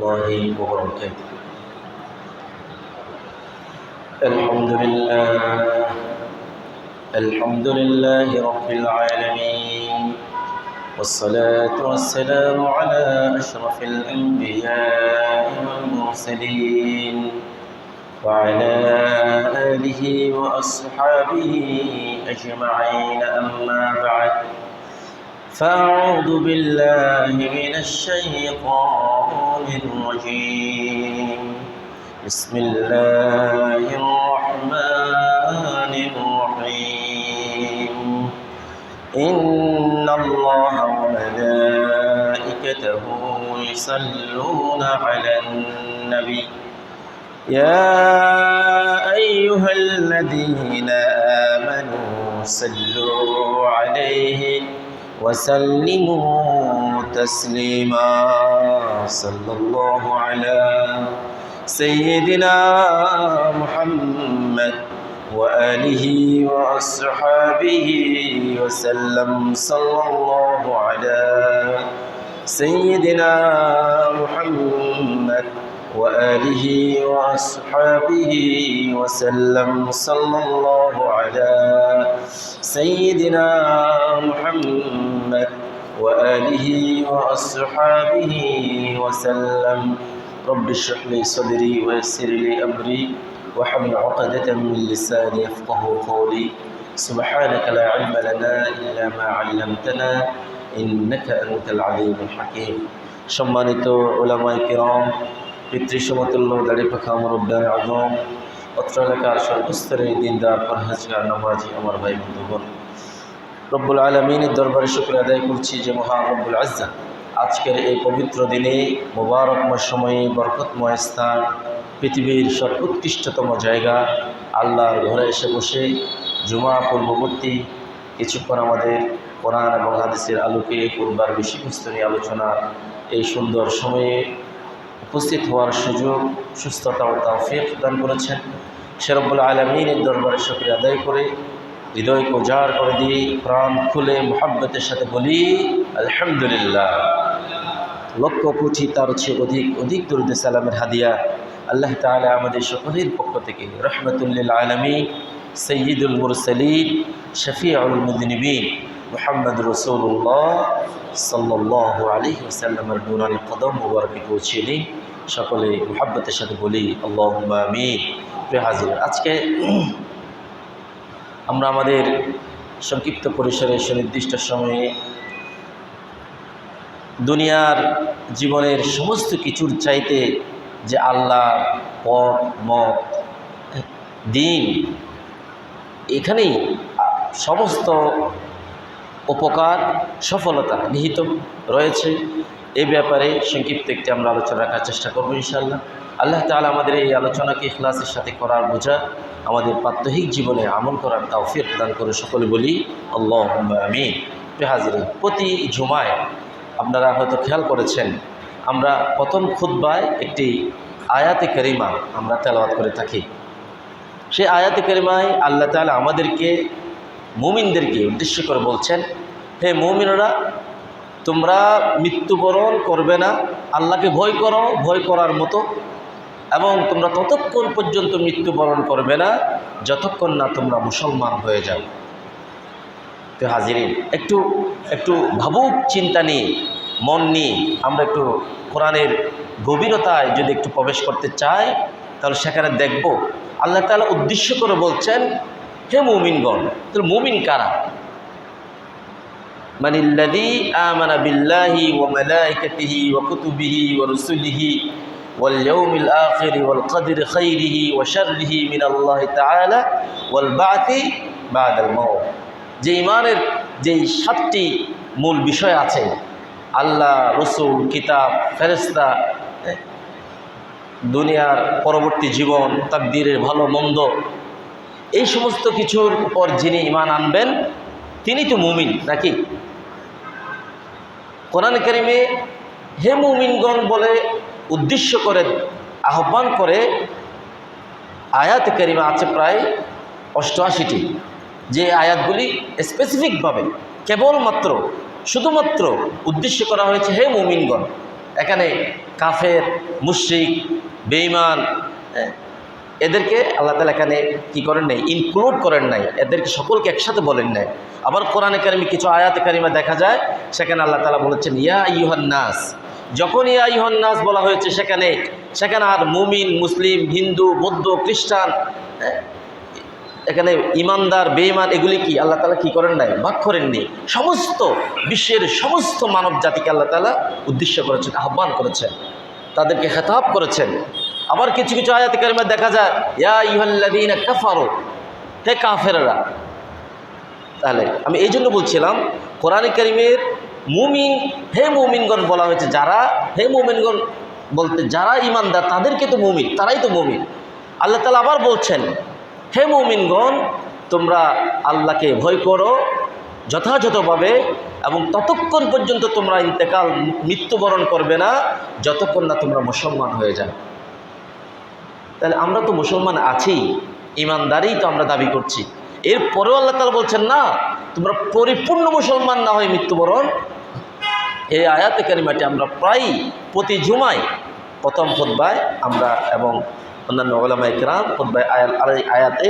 الله وبركاته. الحمد لله رب العالمين، والصلاة والسلام على أشرف الأنبياء والمرسلين وعلى آله وأصحابه أجمعين. أما بعد، فأعوذ بالله من الشيطان الرجيم. بسم الله الرحمن الرحيم. إن الله وملائكته يصلون على النبي يا أيها الذين آمنوا صلوا عليه وسلموا تسليما. صلى الله على سيدنا محمد وآله وأصحابه وسلم. صلى الله على سيدنا محمد وآله وأصحابه وسلم. صلى الله على سيدنا محمد وآله وأصحابه وسلم. رب اشرح لي صدري ويسر لي أمري واحلل عقدة من لساني يفقهوا قولي. سبحانك لا علم لنا إلا ما علمتنا إنك أنت العليم الحكيم. সম্মানিত উলামায়ে কিরাম, পিতৃসমতুল্য দাড়ি পাখা মুরব্বিয়ান আযম, অত্র এলাকার সর্বস্তরের দিনদার পরহেজগার নামাজি আমার ভাই বন্ধুগণ, রব্বুল আলামিনের দরবারে শুকরিয়া আদায় করছি যে মহান রব্বুল ইজ্জত আজকের এই পবিত্র দিনে, মোবারকময় সময়ে, বরকতময় স্থান, পৃথিবীর সর্বোৎকৃষ্টতম জায়গা আল্লাহর ঘরে এসে বসে জুমা পূর্ববর্তী কিছুক্ষণ আমাদের কোরআন এবং হাদিসের আলোকে পূর্বার বিষয়বস্তু নিয়ে আলোচনা এই সুন্দর সময়ে উপস্থিত হওয়ার সুযোগ, সুস্থতা ও তৌফিক দান করেছেন। সে রব্বুল আলামিনের দরবারে শুকরিয়া আদায় করে হৃদয়কে উজাড় করে দিয়ে প্রাণ খুলে মুহাব্বতের সাথে বলি আলহামদুলিল্লাহ। লক্ষ কোটি তার চেয়ে অধিক দরুদ সালামের হাদিয়া আল্লাহ তাআলা আমাদের সকলের পক্ষ থেকে রহমাতুল লিল আলামিন, সাইয়্যিদুল মুরসালিন, শফিউল মুযনিবিন মুহাম্মদুর রাসূলুল্লাহ সাল্লাল্লাহু আলাইহি ওয়াসাল্লামের নূরানি কদম মুবারকে পৌঁছিয়ে দিন। সকলে মুহাব্বতের সাথে বলি আল্লাহুম্মা আমিন। প্রিয় হাজির, আজকে আমরা আমাদের সংক্ষিপ্ত পরিসরে সুনির্দিষ্ট সময়ে দুনিয়ার জীবনের সমস্ত কিছুর চাইতে যে আল্লাহ পথ মত দিন, এখানেই সমস্ত উপকার সফলতা নিহিত রয়েছে। এই ব্যাপারে সংক্ষিপ্ত একটি আমরা আলোচনা রাখার চেষ্টা করবো ইনশাআল্লাহ। আল্লাহ তাআলা আমাদের এই আলোচনাকে ইখলাসের সাথে করার বোঝা আমাদের প্রাত্যহিক জীবনে আমল করার তৌফিক দান করে সকলে বলি আল্লাহুম্মা আমিন। প্রিয় হাজিরিন, প্রতি জুমায় আপনারা হয়তো খেয়াল করেছেন আমরা প্রথম খুতবায় একটি আয়াতে কারিমা আমরা তেলাওয়াত করে থাকি। সেই আয়াতে কারিমায় আল্লাহ তাআলা আমাদেরকে, মুমিনদেরকে উদ্দেশ্য করে বলছেন, হে মুমিনরা, তোমরা মৃত্যুবরণ করবে না, আল্লাহকে ভয় করো ভয় করার মতো, এবং তোমরা ততক্ষণ পর্যন্ত মৃত্যুবরণ করবে না যতক্ষণ না তোমরা মুসলমান হয়ে যাও। তো হাজিরিন, একটু ভাবুক চিন্তা নিয়ে, মন নিয়ে আমরা একটু কোরআনের গভীরতায় যদি একটু প্রবেশ করতে চাই, তাহলে সেখানে দেখব আল্লাহ তাআলা উদ্দেশ্য করে বলছেন, হে মুমিনগণ। তাহলে মুমিন কারা? মানিল্লাযী আমানা বিল্লাহি ওয়া মালাইকাতিহি ওয়া কুতুবিহি ওয়া রুসুলিহি ওয়াল ইয়াউমিল আখির ওয়াল কদরি খাইরিহি ওয়া শাররিহি মিনাল্লাহি তাআলা ওয়াল বা'থি বা'দাল মাউত। যে ঈমানের যে 7টি মূল বিষয় আছে, আল্লাহ, রসুল, কিতাব, ফেরেশতা, দুনিয়ার পরবর্তী জীবন, তাকদীরের ভালো মন্দ, এই সমস্ত কিছুর উপর যিনি ঈমান আনবেন তিনি তো মুমিন, নাকি? কোরআন কারীমে হে মুমিনগণ বলে উদ্দেশ্য করে আহ্বান করে আয়াত কারিমা আছে প্রায় 88টি, যে আয়াতগুলি স্পেসিফিকভাবে কেবলমাত্র শুধুমাত্র উদ্দেশ্য করা হয়েছে হে মুমিনগণ। এখানে কাফের, মুশরিক, বেঈমান, এদেরকে আল্লাহ তাআলা এখানে কি করেন নাই, ইনক্লুড করেন নাই, এদেরকে সকলকে একসাথে বলেন নাই। আবার কোরআনে কারিমে কিছু আয়াতে কারিমা দেখা যায়, সেখানে আল্লাহ তাআলা বলেছেন ইয়া আইয়ুহান নাস। যখন ইয়া আইয়ুহান নাস বলা হয়েছে, সেখানে আর মুমিন, মুসলিম, হিন্দু, বৌদ্ধ, খ্রিস্টান, এখানে ইমানদার, বেঈমান এগুলি কি আল্লাহ তাআলা কি করেন নাই, ভাগ করেননি। সমস্ত বিশ্বের সমস্ত মানব জাতিকে আল্লাহ তাআলা উদ্দেশ্য করেছেন, আহ্বান করেছেন, তাদেরকে খেতাব করেছেন। আবার কিছু কিছু আয়াতে কারিমা দেখা যায় ইয়া আইয়ুহাল্লাযীনা কাফারু, হে কাফেররা। তাহলে আমি এই জন্য বলছিলাম, কোরআনে কারিমের মুমিন, হে মুমিনগণ বলা হয়েছে, যারা, হে মুমিনগণ বলতে যারা ইমানদার তাদেরকে তো মুমিন, তারাই তো মুমিন। আল্লাহ তাআলা আবার বলছেন হে মুমিনগণ, তোমরা আল্লাহকে ভয় করো যথাযথভাবে, এবং ততক্ষণ পর্যন্ত তোমরা ইন্তেকাল, মৃত্যুবরণ করবে না যতক্ষণ না তোমরা মুসলমান হয়ে যাও। তাহলে আমরা তো মুসলমান আছি, ইমানদারই তো আমরা দাবি করছি। এরপরেও আল্লাহ তাআলা বলছেন না, তোমরা পরিপূর্ণ মুসলমান না হয়ে মৃত্যুবরণ। এই আয়াতে কারিমাটি আমরা প্রায় প্রতি জুমায়, প্রথম খুতবায় আমরা এবং অন্যান্য উলামায়ে কেরাম খুতবায় আয়াতে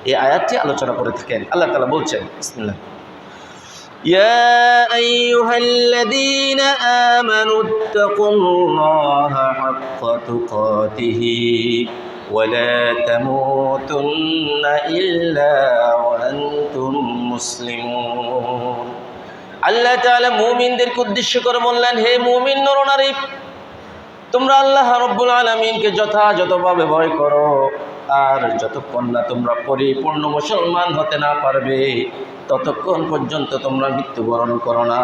এই আয়াতটি আলোচনা করে থাকেন। আল্লাহ তাআলা বলছেন, বিসমিল্লাহ, ইয়া আইয়ুহাল্লাযীনা আমানু ইত্তাকুল্লাহা হাক্কা তুকাতিহি ওয়া লা তামুতুন্না ইল্লা ওয়া আনতুম মুসলিমুন। আল্লাহ তাআলা মুমিনদেরকে উদ্দেশ্য করে বললেন, হে মুমিন নরনারী, তোমরা আল্লাহ রাব্বুল আলামিনকে যথাযথভাবে ভয় করো, আর যতক্ষণ না তোমরা পরিপূর্ণ মুসলমান হতে না পারবে ততক্ষণ পর্যন্ত তোমরা মৃত্যুবরণ করো না।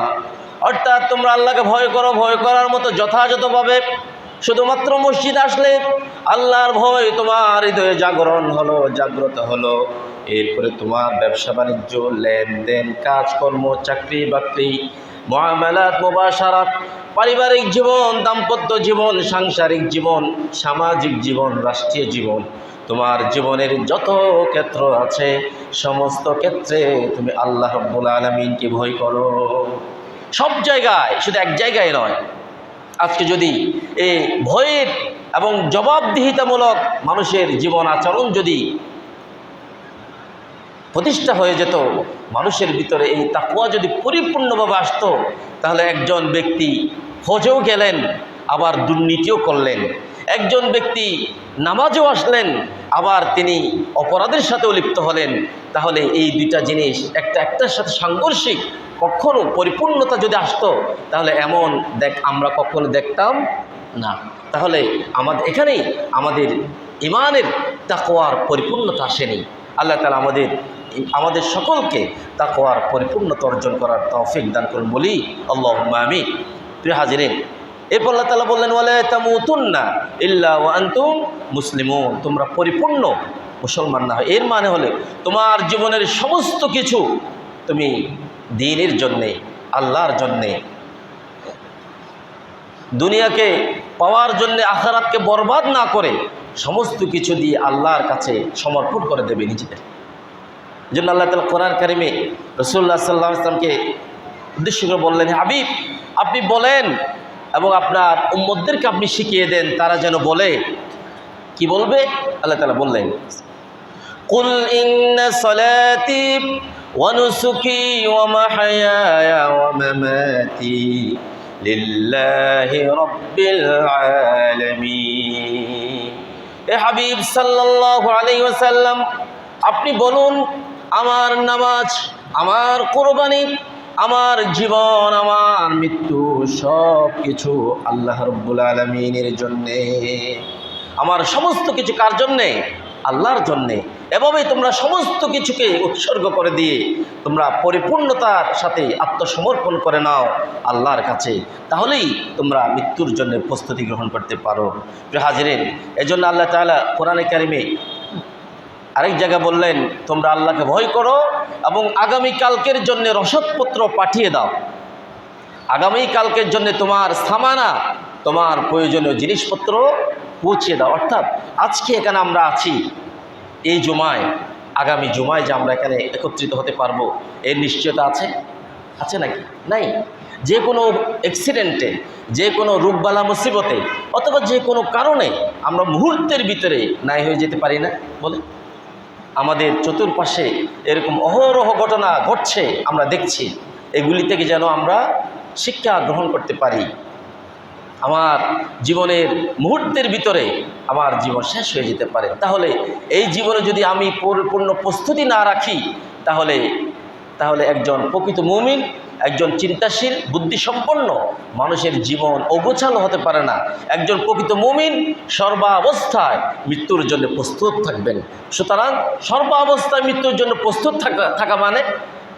অর্থাৎ তোমরা আল্লাহকে ভয় করো, ভয় করার মতো যথাযথভাবে। শুধুমাত্র মসজিদ আসলে আল্লাহর ভয় তোমার হৃদয়ে জাগ্রত হলো, এরপরে তোমার ব্যবসা বাণিজ্য, লেনদেন, কাজকর্ম, চাকরি বাকরি, মুআমালাত, মুবাশারাত, পারিবারিক জীবন, দাম্পত্য জীবন, সাংসারিক জীবন, সামাজিক জীবন, রাষ্ট্রীয় জীবন, তোমার জীবনের যত ক্ষেত্র আছে সমস্ত ক্ষেত্রে তুমি আল্লাহ রাব্বুল আলামিনকে ভয় করো। সব জায়গায়, শুধু এক জায়গায় নয়। আজকে যদি এই ভয়ের এবং জবাবদিহিতামূলক মানুষের জীবন আচরণ যদি প্রতিষ্ঠা হয়ে যেত, মানুষের ভিতরে এই তাকওয়া যদি পরিপূর্ণভাবে আসতো, তাহলে একজন ব্যক্তি হজেও গেলেন আবার দুর্নীতিও করলেন, একজন ব্যক্তি নামাজেও আসলেন আবার তিনি অপরাধের সাথেও লিপ্ত হলেন, তাহলে এই দুইটা জিনিস একটার সাথে সাংঘর্ষিক, কখনো পরিপূর্ণতা যদি আসতো তাহলে এমন আমরা কখনো দেখতাম না। তাহলে এখানেই আমাদের ইমানের তাকওয়ার পরিপূর্ণতা আসেনি। আল্লাহ তাআলা আমাদের সকলকে তাকওয়ার পরিপূর্ণতা অর্জন করার তৌফিক দান করুন, বলি আল্লাহুম্মা আমিন। প্রিয় হাজিরিন, এরপর আল্লাহ তাআলা বললেন ওয়ালা তামুতুন্না ইল্লা ওয়া আনতুম মুসলিমুন, তোমরা পরিপূর্ণ মুসলমান না হয়। এর মানে হলে তোমার জীবনের সমস্ত কিছু তুমি দ্বীনের জন্যে, আল্লাহর জন্যে, দুনিয়াকে পাওয়ার জন্যে, আখিরাতকে বরবাদ না করে সমস্ত কিছু দিয়ে আল্লাহর কাছে সমর্পণ করে দেবে নিজেদের জন্য। আল্লাহ তাআলা কোরআন কারিমে রাসূলুল্লাহ সাল্লাল্লাহু আলাইহি ওয়াসাল্লামকে উদ্দেশ্য করে বললেন, হাবিব আপনি বলেন এবং আপনার উম্মতদেরকে আপনি শিখিয়ে দেন, তারা যেন বলে। কি বলবে? আল্লাহ তাআলা বললেন, কুল ইন্না সালাতি ওয়া নুসুকি ওয়া মাহইয়ায়া ওয়া মামাতি লিল্লাহি রাব্বিল আলামিন। এ হাবিব সাল্লাল্লাহু আলাইহি ওয়াসাল্লাম, আপনি বলুন, আমার নামাজ, আমার কুরবানি, আমার জীবন, আমার মৃত্যু সব কিছু আল্লাহ রাব্বুল আলামিনের জন্যে। আমার সমস্ত কিছু কার জন্যে? আল্লাহর জন্যে। এভাবেই তোমরা সমস্ত কিছুকে উৎসর্গ করে দিয়ে তোমরা পরিপূর্ণতার সাথে আত্মসমর্পণ করে নাও আল্লাহর কাছে, তাহলেই তোমরা মৃত্যুর জন্য প্রস্তুতি গ্রহণ করতে পারো। প্রিয় হাজিরিন, এজন্য আল্লাহ তাআলা কোরআনে কারিমে আরেক জায়গায় বললেন, তোমরা আল্লাহকে ভয় করো এবং আগামীকালকের জন্য রসদপত্র পাঠিয়ে দাও। আগামীকালকের জন্য তোমার সামানা, তোমার প্রয়োজনীয় জিনিসপত্র পৌঁছে দাও। অর্থাৎ আজকে এখানে আমরা আছি, এই জুমায়, আগামী জুমায় যে আমরা এখানে একত্রিত হতে পারবো এর নিশ্চয়তা আছে? আছে নাকি? নাই। যে কোনো অ্যাক্সিডেন্টে, যে কোনো রোগবালা মুসিবতে অথবা যে কোনো কারণে আমরা মুহূর্তের ভিতরে নাই হয়ে যেতে পারি না বলে? আমাদের চতুর্পাশে এরকম অহরহ ঘটনা ঘটছে, আমরা দেখছি। এগুলি থেকে যেন আমরা শিক্ষা গ্রহণ করতে পারি। আমার জীবনের মুহূর্তের ভিতরে আমার জীবন শেষ হয়ে যেতে পারে। তাহলে এই জীবনে যদি আমি পরিপূর্ণ প্রস্তুতি না রাখি, তাহলে একজন প্রকৃত মুমিন, একজন চিন্তাশীল বুদ্ধিসম্পন্ন মানুষের জীবন অগোছালো হতে পারে না। একজন প্রকৃত মুমিন সর্বাবস্থায় মৃত্যুর জন্য প্রস্তুত থাকবেন। সুতরাং সর্বাবস্থায় মৃত্যুর জন্য প্রস্তুত থাকা মানে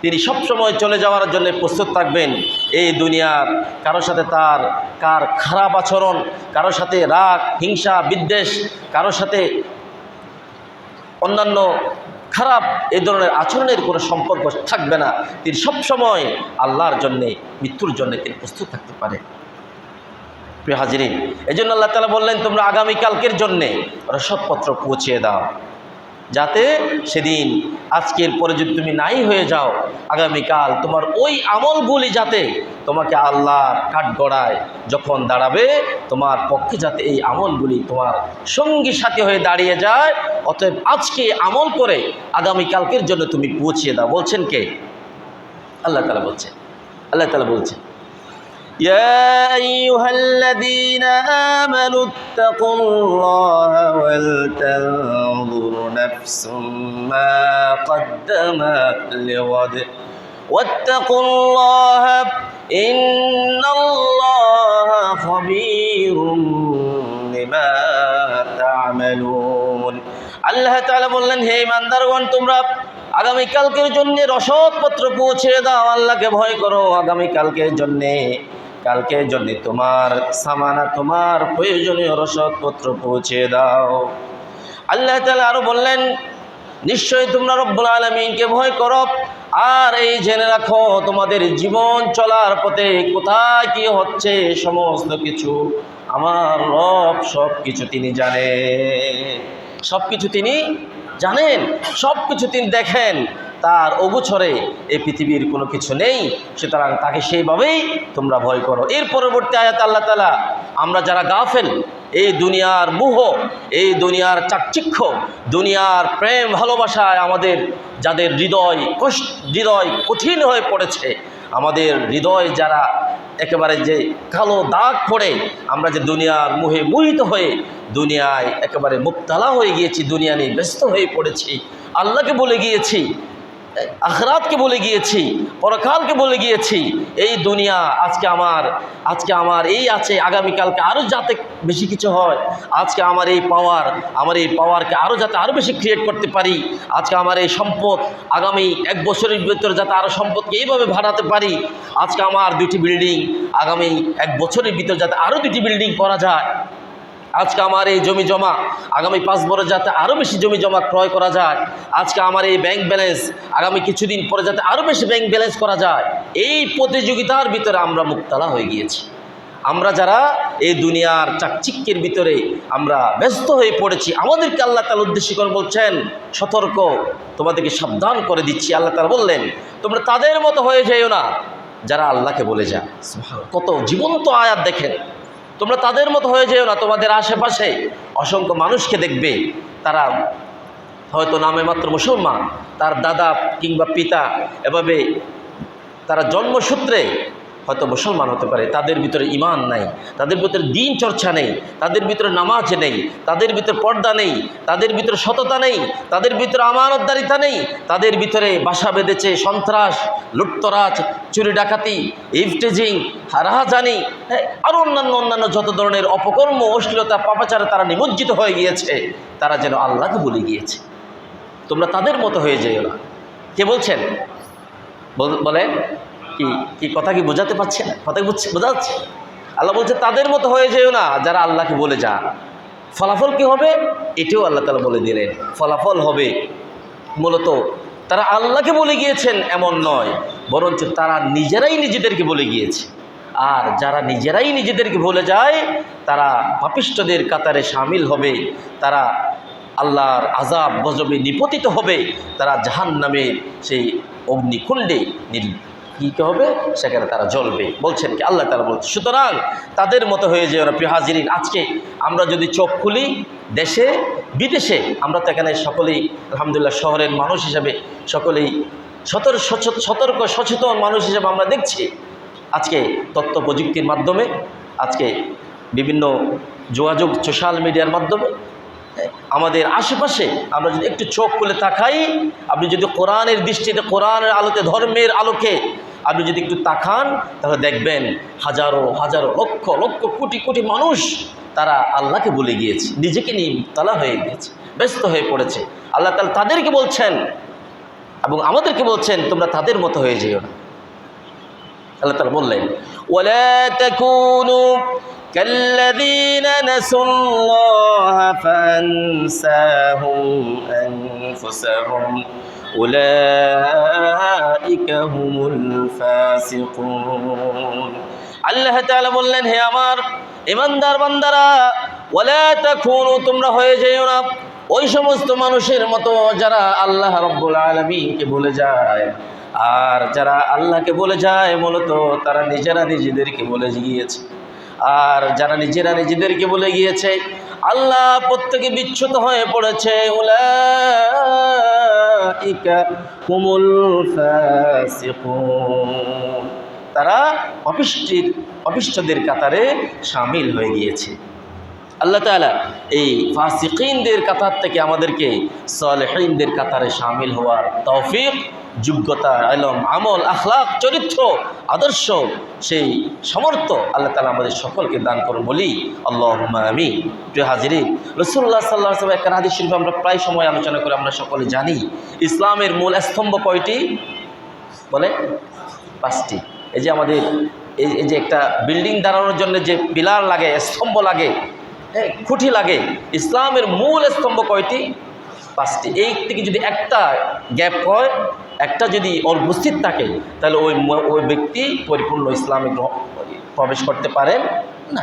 তিনি সবসময় চলে যাওয়ার জন্য প্রস্তুত থাকবেন। এই দুনিয়ার কারোর সাথে কার খারাপ আচরণ, কারোর সাথে রাগ, হিংসা, বিদ্বেষ, কারোর সাথে অন্যান্য খারাপ এই ধরনের আচরণের কোনো সম্পর্ক থাকবে না। তিনি সবসময় আল্লাহর জন্যে, মৃত্যুর জন্যে তিনি প্রস্তুত থাকতে পারে। প্রিয় হাজিরিন, এই জন্য আল্লাহ তাআলা বললেন, তোমরা আগামীকালকের জন্যে রসদপত্র পৌঁছিয়ে দাও, যাতে সেদিন আজকের পরে যদি তুমি নাই হয়ে যাও, আগামীকাল তোমার ওই আমলগুলি যাতে তোমাকে আল্লাহর কাঠগড়ায় যখন দাঁড়াবে, তোমার পক্ষে যাতে এই আমলগুলি তোমার সঙ্গী সাথী হয়ে দাঁড়িয়ে যায়। অতএব আজকে আমল করে আগামীকালকের জন্য তুমি পৌঁছিয়ে দাও। বলছেন কে? আল্লাহ তাআলা বলছেন। আল্লাহ তাআলা বলছেন, يا أيها الذين آمنوا اتقوا الله ولتنظر نفس ما قدمت لغد واتقوا الله إن الله خبير بما تعملون। আল্লাহ তাআলা বললেন, হে ইমানদারগণ, তোমরা আগামীকালকের জন্য রসদপত্র পৌঁছে দাও। আল্লাহকে ভয় করো। আগামীকালকের জন্যে তোমার সামানা, তোমার প্রয়োজনীয় রসদপত্র পৌঁছে দাও। আল্লাহ তাআলা আরো বললেন, নিশ্চয়ই তোমরা রব্বুল আলামিনকে ভয় করো, আর এই জেনে রাখো তোমাদের জীবন চলার পথে কোথায় কি হচ্ছে সমস্ত কিছু আমার রব সব কিছু তিনি জানেন। সব কিছু তিনি জানেন, সব কিছু তিনি দেখেন। তার অগোচরে এই পৃথিবীর কোনো কিছু নেই। সুতরাং তাকে সেইভাবেই তোমরা ভয় করো। এর পরবর্তী আয়াত আল্লাহ তাআলা, আমরা যারা গাফেল, এই দুনিয়ার মোহ, এই দুনিয়ার চাকচিক্য, দুনিয়ার প্রেম ভালোবাসায় আমাদের যাদের হৃদয় কঠিন হয়ে পড়েছে, আমাদের হৃদয় যারা একেবারে যে কালো দাগ পড়ে, আমরা যে দুনিয়ার মোহে মোহিত হয়ে দুনিয়ায় একেবারে মুবতালা হয়ে গিয়েছি, দুনিয়া নিয়ে ব্যস্ত হয়ে পড়েছি, আল্লাহকে বলে গিয়েছি, আখিরাতকে বলে গিয়েছি, পরকালকে বলে গিয়েছি। এই দুনিয়া আজকে আমার এই আছে, আগামীকালকে আরও যাতে বেশি কিছু হয়, আজকে আমার এই পাওয়ারকে আরও যাতে আরও বেশি ক্রিয়েট করতে পারি, আজকে আমার এই সম্পদ আগামী 1 বছরের ভিতরে যাতে আরও সম্পদকে এইভাবে বাড়াতে পারি, আজকে আমার 2টি বিল্ডিং আগামী 1 বছরের ভিতরে যাতে আরও 2টি বিল্ডিং করা যায়, আজকে আমার এই জমি জমা আগামী 5 বছর যাতে আরও বেশি জমি জমা ক্রয় করা যায়, আজকে আমার এই ব্যাংক ব্যালেন্স আগামী কিছুদিন পরে যাতে আরও বেশি ব্যাংক ব্যালেন্স করা যায়। এই প্রতিযোগিতার ভিতরে আমরা মুবতালা হয়ে গিয়েছি। আমরা যারা এই দুনিয়ার চাকচিক্যের ভিতরে আমরা ব্যস্ত হয়ে পড়েছি, আমাদেরকে আল্লাহ তাআলা উদ্দেশ্য করে বলছেন, সতর্ক, তোমাদেরকে সাবধান করে দিচ্ছি। আল্লাহ তাআলা বললেন, তোমরা তাদের মতো হয়ে যেও না যারা আল্লাহকে বলে যায়। কত জীবন্ত আয়াত দেখেন। তোমরা তাদের মতো হয়ে যেও না। তোমাদের আশেপাশে অসংখ্য মানুষকে দেখবে, তারা হয়তো নামে মাত্র মুসলমান, তার দাদা কিংবা পিতা এভাবে তারা জন্মসূত্রে হয়তো মুসলমান হতে পারে, তাদের ভিতরে ঈমান নাই, তাদের ভিতরে দ্বীন চর্চা নেই, তাদের ভিতরে নামাজ নেই, তাদের ভিতরে পর্দা নেই, তাদের ভিতরে সততা নেই, তাদের ভিতরে আমানতদারিতা নেই, তাদের ভিতরে বাসা বেঁধেছে সন্ত্রাস, লুটতরাজ, চুরি ডাকাতি, ইফটিজিং, রাহাজানি, আরও অন্যান্য যত ধরনের অপকর্ম, অশ্লীলতা, পাপাচারে তারা নিমজ্জিত হয়ে গিয়েছে। তারা যেন আল্লাহকে ভুলে গিয়েছে। তোমরা তাদের মতো হয়ে যেও না। কে বলছেন? বলেন কি কথা কি বোঝাতে পারছে না? কথা বোঝা যাচ্ছে? আল্লাহ বলছে তাদের মতো হয়ে যেও না যারা আল্লাহকে বলে যা। ফলাফল কি হবে এটাও আল্লাহ তাআলা বলে দিলেন। ফলাফল হবে মূলত তারা আল্লাহকে বলে গিয়েছেন এমন নয়, বরঞ্চ তারা নিজেরাই নিজেদেরকে বলে গিয়েছে। আর যারা নিজেরাই নিজেদেরকে ভুলে যায় তারা পাপিষ্ঠদের কাতারে শামিল হবে, তারা আল্লাহর আযাব গজবে নিপতিত হবে, তারা জাহান্নামের সেই অগ্নিকুণ্ডে কি হবে, সেখানে তারা জ্বলবে। বলছেন কি আল্লাহ তাআলা বলছেন, সুতরাং তাদের মতো হয়ে যায় ওরা। প্রিয় হাজিরিন, আজকে আমরা যদি চোখ খুলি দেশে বিদেশে, আমরা তো এখানে সকলেই আলহামদুলিল্লাহ শহরের মানুষ হিসাবে সকলেই সতর্ক সচেতন মানুষ হিসেবে আমরা দেখছি আজকে তথ্য প্রযুক্তির মাধ্যমে, আজকে বিভিন্ন যোগাযোগ সোশ্যাল মিডিয়ার মাধ্যমে আমাদের আশেপাশে আমরা যদি একটু চোখ খুলে তাকাই, আপনি যদি কোরআনের দৃষ্টিতে, কোরআনের আলোতে, ধর্মের আলোকে আপনি যদি একটু তাকান, তাহলে দেখবেন হাজারো হাজারো লক্ষ লক্ষ কোটি কোটি মানুষ তারা আল্লাহকে ভুলে গিয়েছে, নিজেকে নিয়ে মুবতালা হয়ে গিয়েছে, ব্যস্ত হয়ে পড়েছে। আল্লাহ তাআলা তাদেরকে বলছেন এবং আমাদেরকে বলছেন, তোমরা তাদের মতো হয়ে যেও না। আল্লাহ তাআলা বললেন, ওয়ালা তাকুনু কাল্লাযীনা নাসুল্লাহ ফানসাহুম আনফুসাহুম উলাইকা হুমুল ফাসিকুন। আল্লাহ তাআলা বললেন, হে আমার ঈমানদার বান্দারা, ওয়ালা তাকুনু, তোমরা হয়ে যেও না ওই সমস্ত মানুষের মতো যারা আল্লাহ রাব্বুল আলামিনকে ভুলে যায়। আর যারা আল্লাহকে বলে যায় মূলত তারা নিজেরা নিজেদেরকে বলে গিয়েছে। আর যারা নিজেরা নিজেদেরকে বলে গিয়েছে, আল্লাহ প্রত্যেকে বিচ্যুত হয়ে পড়েছে। উলাইকা হুমুল ফাসিকুন, তারা অপিষ্টদের কাতারে শামিল হয়ে গিয়েছে। আল্লাহ তাআলা এই ফাসিকিনদের কাতার থেকে আমাদেরকে সালেহিনদের কাতারে শামিল হওয়ার তৌফিক, যোগ্যতা, ইলম, আমল, আখলাক, চরিত্র, আদর্শ, সেই সামর্থ্য আল্লাহ তাআলা আমাদের সকলকে দান করুন, বলি আল্লাহুম্মা আমিন। প্রিয় হাজিরিন, রাসূলুল্লাহ সাল্লাল্লাহু আলাইহি ওয়াসাল্লাম একটা হাদিস শরীফ আমরা প্রায় সময় আলোচনা করে আমরা সকলে জানি, ইসলামের মূল স্তম্ভ কয়টি বলে? 5টি। এই যে আমাদের এই যে একটা বিল্ডিং দাঁড়ানোর জন্য যে পিলার লাগে, স্তম্ভ লাগে, খুঁটি লাগে, ইসলামের মূল স্তম্ভ কয়টি? 5টি। এই থেকে যদি একটা গ্যাপ হয়, একটা যদি অনুপস্থিত থাকে, তাহলে ওই ব্যক্তি পরিপূর্ণ ইসলামে প্রবেশ করতে পারেন না।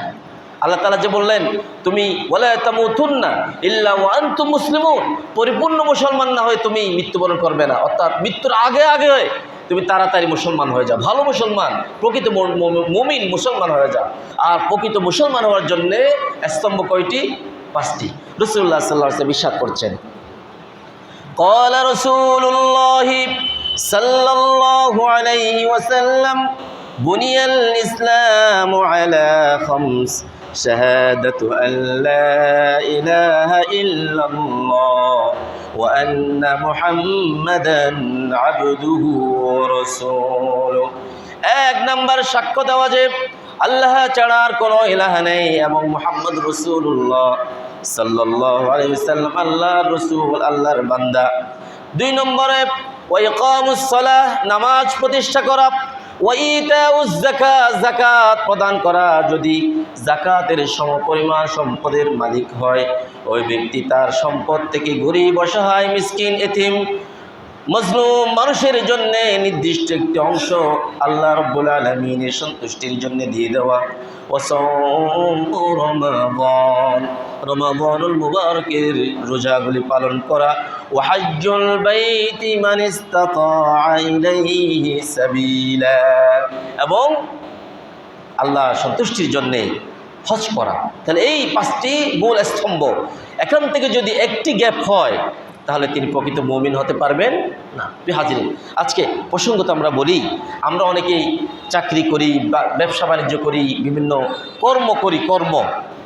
আল্লাহ তাআলা যে বললেন, তুমি ওয়ালা তামুতুন্না ইল্লা ওয়া আনতুম মুসলিমুন, পরিপূর্ণ মুসলমান না হয়ে তুমি মৃত্যুবরণ করবে না, অর্থাৎ মৃত্যুর আগে আগে তুমি তাড়াতাড়ি মুসলমান হয়ে যাও, ভালো মুসলমান, প্রকৃত মুমিন মুসলমান হয়ে যাও। আর প্রকৃত মুসলমান হওয়ার জন্যে স্তম্ভ কয়টি? 5টি। রাসূলুল্লাহ সাল্লাল্লাহু আলাইহি ওয়াসাল্লাম ইরশাদ করছেন, قال رسول الله صلى الله عليه وسلم بني الإسلام على 5 شهادة أن لا إله إلا الله وأن محمدا عبده ورسوله। 1 নম্বর সাক্ষ্য দেওয়া যে আল্লাহ ছাড়া আর কোনো ইলাহ নেই এবং মুহাম্মদ রাসূলুল্লাহ সাল্লাল্লাহু আলাইহি ওয়াসাল্লাম আল্লাহর রাসূল, আল্লাহর বান্দা। 2 নম্বরে ওয়া ইকামুস সালাহ, নামাজ প্রতিষ্ঠা করা, ওয়া ইতাউজ যাকাত, যাকাত প্রদান করা। যদি যাকাতের সমপরিমাণ সম্পদের মালিক হয়, ওই ব্যক্তি তার সম্পদ থেকে গরিব, অসহায়, মিসকিন, এতিম, মজলুম মানুষের জন্য নির্দিষ্ট একটি অংশ আল্লাহ রাব্বুল আলামিনের সন্তুষ্টির জন্য দিয়ে দেওয়া। রমাদানুল মুবারকের রোজাগুলি পালন করা। ওয়া হাজ্জুল বাইতি মান ইসতাতাআ ইলাইহি সাবিলা, এবং আল্লাহ সন্তুষ্টির জন্য হজ করা। তাহলে এই 5টি মূল স্তম্ভ, এখান থেকে যদি একটি গ্যাপ হয় তাহলে তিনি প্রকৃত মুমিন হতে পারবেন না। হাজিরিন, আজকে প্রসঙ্গত আমরা বলি, আমরা অনেকেই চাকরি করি, ব্যবসা বাণিজ্য করি, বিভিন্ন কর্ম করি।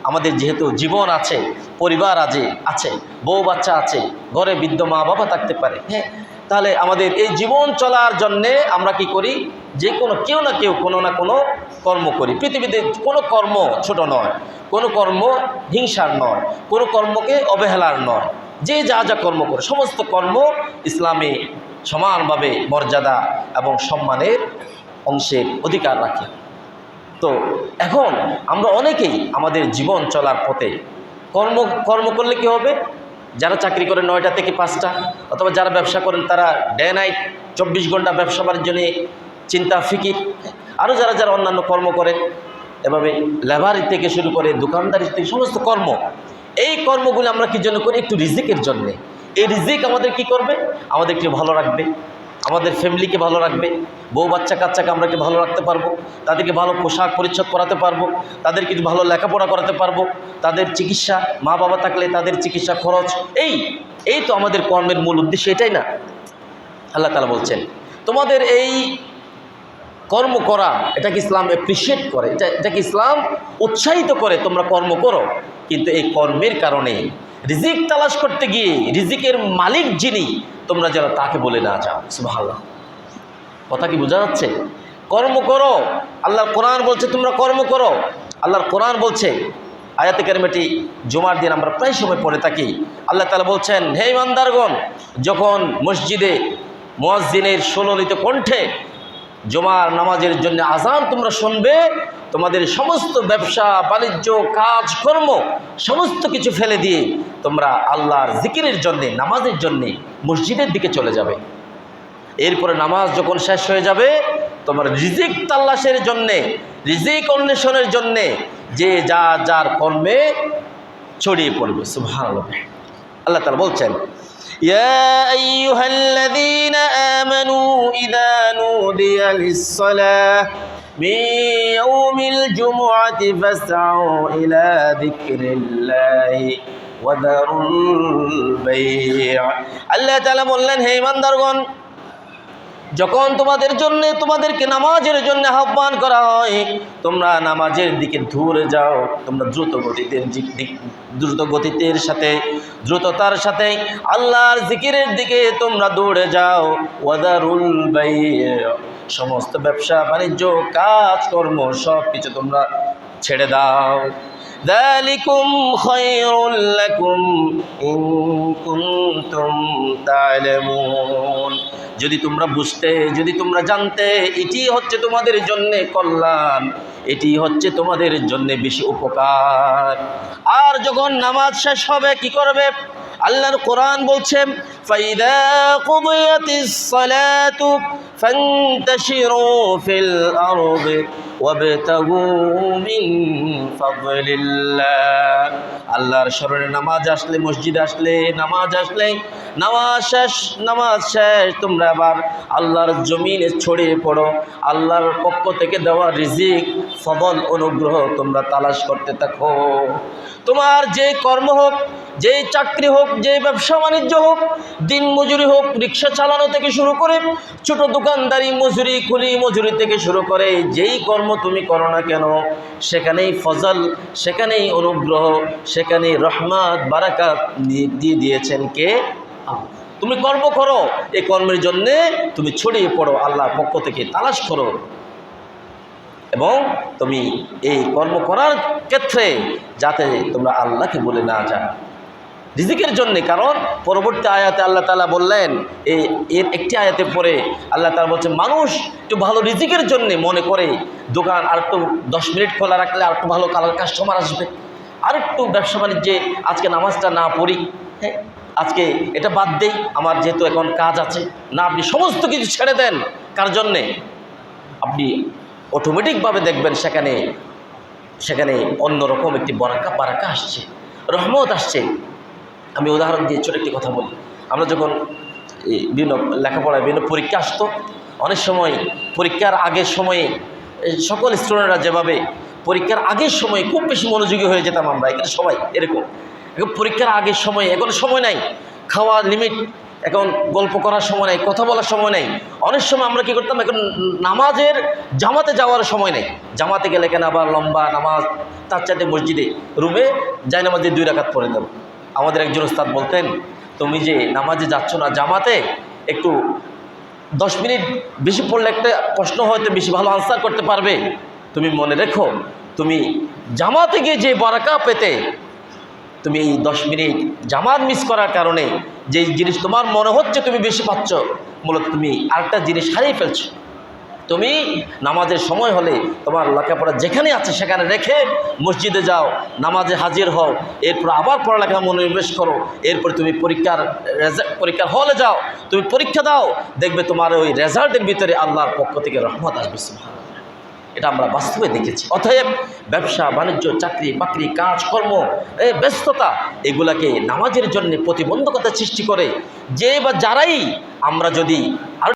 আমাদের যেহেতু জীবন আছে, পরিবার আছে, বউ বাচ্চা আছে, ঘরে বৃদ্ধ মা বাবা থাকতে পারে, হ্যাঁ, তাহলে আমাদের এই জীবন চলার জন্যে আমরা কি করি? যে কেউ না কেউ কোনো না কোনো কর্ম করি। পৃথিবীতে কোনো কর্ম ছোট নয়, কোনো কর্ম হিংসার নয়, কোনো কর্মকে অবহেলার নয়। যে যা যা কর্ম করে, সমস্ত কর্ম ইসলামে সমানভাবে মর্যাদা এবং সম্মানের অংশের অধিকার রাখে। তো এখন আমরা অনেকেই আমাদের জীবন চলার পথে কর্ম করলে কি হবে? যারা চাকরি করেন 9টা থেকে 5টা, অথবা যারা ব্যবসা করেন তারা ডে নাইট 24 ঘন্টা ব্যবসা বাণিজ্য নিয়ে চিন্তা ফিকির, আরও যারা অন্যান্য কর্ম করেন, এভাবে লেবারি থেকে শুরু করে দোকানদারি থেকে সমস্ত কর্ম, এই কর্মগুলো আমরা কি জন্য করি? একটু রিজিকের জন্যে। এই রিজিক আমাদের কি করবে? আমাদের একটু ভালো রাখবে, আমাদের ফ্যামিলিকে ভালো রাখবে, বউ বাচ্চা কাচ্চাকে আমরা কি ভালো রাখতে পারবো, তাদেরকে ভালো পোশাক পরিচ্ছদ করাতে পারবো, তাদেরকে ভালো লেখাপড়া করাতে পারবো, তাদের চিকিৎসা, মা বাবা থাকলে তাদের চিকিৎসা খরচ, এই তো আমাদের কর্মের মূল উদ্দেশ্য, এটাই না? আল্লাহ তাআলা বলছেন তোমাদের এই কর্ম করা, এটাকে ইসলাম অ্যাপ্রিসিয়েট করে, এটাকে ইসলাম উৎসাহিত করে, তোমরা কর্ম করো। কিন্তু এই কর্মের কারণে রিজিক তালাশ করতে গিয়ে রিজিকের মালিক যিনি, তোমরা যেন তাকে বলে না যাও। সুবহানাল্লাহ, কথা কি বোঝা যাচ্ছে? কর্ম করো, আল্লাহর কোরআন বলছে তোমরা কর্ম করো। আল্লাহর কোরআন বলছে, আয়াতে কারিমাটি জুমার দিন আমরা প্রায় সময় পড়ে থাকি। আল্লাহ তাআলা বলছেন, হে ইমানদারগণ, যখন মসজিদে মুয়াজ্জিনের সুললিত কণ্ঠে জুমার নামাজের জন্য আজান তোমরা শুনবে, তোমাদের সমস্ত ব্যবসা বাণিজ্য কাজকর্ম সমস্ত কিছু ফেলে দিয়ে তোমরা আল্লাহর জিকিরের জন্যে, নামাজের জন্যে মসজিদের দিকে চলে যাবে। এরপরে নামাজ যখন শেষ হয়ে যাবে, তোমার রিজিক তালাশের জন্যে, রিজিক অন্বেষণের জন্যে যে যার কর্মে ছড়িয়ে পড়বে। সুবহানাল্লাহ। আল্লাহ তাআলা বলছেন, ইয়া আইয়ুহাল্লাযীনা আমানু ইযা নুদিয়া লিস-সালাহ মিন ইয়াউমিল জুমুআতি ফাসআউ ইলা যিকরিল্লাহি ওয়া দারুল বাই'। আল্লাহ তাআলা বললেন, হে ইমানদারগণ, যখন তোমাদেরকে নামাজের জন্য আহ্বান করা হয়, তোমরা নামাজের দিকে দৌড়ে যাও, তোমরা দ্রুততার সাথে আল্লাহর জিকিরের দিকে তোমরা দৌড়ে যাও। ওয়াদারুল বাই', সমস্ত ব্যবসা বাণিজ্য কাজকর্ম সব কিছু তোমরা ছেড়ে দাও। যালিকুম খায়রুল লাকুম ইন কুনতুম তা'লামুন, যদি তোমরা বুঝতে, যদি তোমরা জানতে, এটি হচ্ছে তোমাদের জন্য কল্যাণ, এটি হচ্ছে তোমাদের জন্য বেশি উপকার। আর যখন নামাজ শেষ হবে কি করবে? আল্লাহর কোরআন বলছে, ফাইদা কুদিয়াতিস সালাতু ফান্তাশিরু ফিল আরদি ওয়াবতাগু মিন ফাদলিল্লাহ। আল্লাহর স্মরণে নামাজ আসলে, মসজিদে আসলে, নামাজ শেষ তোমরা আবার আল্লাহর জমিনে ছড়িয়ে পড়ো, আল্লাহর পক্ষ থেকে দেওয়া রিজিক, ফদল, অনুগ্রহ তোমরা তালাশ করতে থাকো। তোমার যে কর্ম হোক, যে চাকরি হোক, যে ব্যবসা বাণিজ্য হোক, দিন মজুরি হোক, রিক্সা চালানো থেকে শুরু করে ছোট দোকানদারি, মজুরি, কুলি মজুরি থেকে শুরু করে যেই কর্ম তুমি করো না কেন, সেখানেই ফজল, সেখানেই অনুগ্রহ, সেখানেই রহমত, বারাকাত দিয়ে দিয়েছেন কে? তুমি কর্ম করো, এই কর্মের জন্যে তুমি ছড়িয়ে পড়ো, আল্লাহর পক্ষ থেকে তালাশ করো, এবং তুমি এই কর্ম করার ক্ষেত্রে যাতে তোমরা আল্লাহকে বলে না যাও রিজিকের জন্য। কারণ পরবর্তী আয়াতে আল্লাহ তাআলা বললেন, এর একটি আয়াতে পরে আল্লাহ তাআলা বলছেন, মানুষ একটু ভালো রিজিকের জন্য মনে করে দোকান আর একটু 10 মিনিট খোলা রাখলে আর একটু ভালো কাস্টমার আসবে, আর একটু ব্যবসা বাণিজ্যে আজকে নামাজটা না পড়ি, হ্যাঁ আজকে এটা বাদ দেই, আমার যেহেতু এখন কাজ আছে না, আপনি সমস্ত কিছু ছেড়ে দেন। কার জন্যে? আপনি অটোমেটিকভাবে দেখবেন সেখানে অন্যরকম একটি বারাকা আসছে, রহমত আসছে। আমি উদাহরণ দিয়ে ছোট একটি কথা বলি। আমরা যখন বিভিন্ন লেখাপড়ায় বিভিন্ন পরীক্ষা আসতো, অনেক সময় পরীক্ষার আগের সময়ে সকল স্টুডেন্টরা যেভাবে পরীক্ষার আগের সময় খুব বেশি মনোযোগী হয়ে যেতাম, আমরা এখানে সবাই এরকম। এখন পরীক্ষার আগের সময়, এখন সময় নাই, খাওয়ার লিমিট, এখন গল্প করার সময় নেই, কথা বলার সময় নেই। অনেক সময় আমরা কী করতাম, এখন নামাজের জামাতে যাওয়ার সময় নেই, জামাতে গেলে কেন আবার লম্বা নামাজ, তার চাইতে মসজিদে রুমে যাই নামাজে 2 রাকাত পড়ে দেব। আমাদের একজন উস্তাদ বলতেন, তুমি যে নামাজে যাচ্ছ না জামাতে, একটু 10 মিনিট বেশি পড়লে একটা প্রশ্ন হয়তো বেশি ভালো আনসার করতে পারবে। তুমি মনে রেখো, তুমি জামাতে গিয়ে যে বারাকা পেতে, তুমি এই 10 মিনিট জামাত মিস করার কারণে যেই জিনিস তোমার মনে হচ্ছে তুমি বেশি পাচ্ছ, মূলত তুমি আরেকটা জিনিস হারিয়ে ফেলছো। তুমি নামাজের সময় হলে তোমার লেখাপড়া যেখানে আছে সেখানে রেখে মসজিদে যাও, নামাজে হাজির হও, এরপর আবার পড়ালেখা মনোনিবেশ করো, এরপর তুমি পরীক্ষার হলে যাও, তুমি পরীক্ষা দাও, দেখবে তোমার ওই রেজাল্টের ভিতরে আল্লাহর পক্ষ থেকে রহমত আসবে। সুবহানাল্লাহ, এটা আমরা বাস্তবে দেখেছি। অতএব ব্যবসা বাণিজ্য, চাকরি বাকরি, কাজকর্ম, ব্যস্ততা, এগুলাকে নামাজের জন্য প্রতিবন্ধকতা সৃষ্টি করে। যে বা যারাই আমরা যদি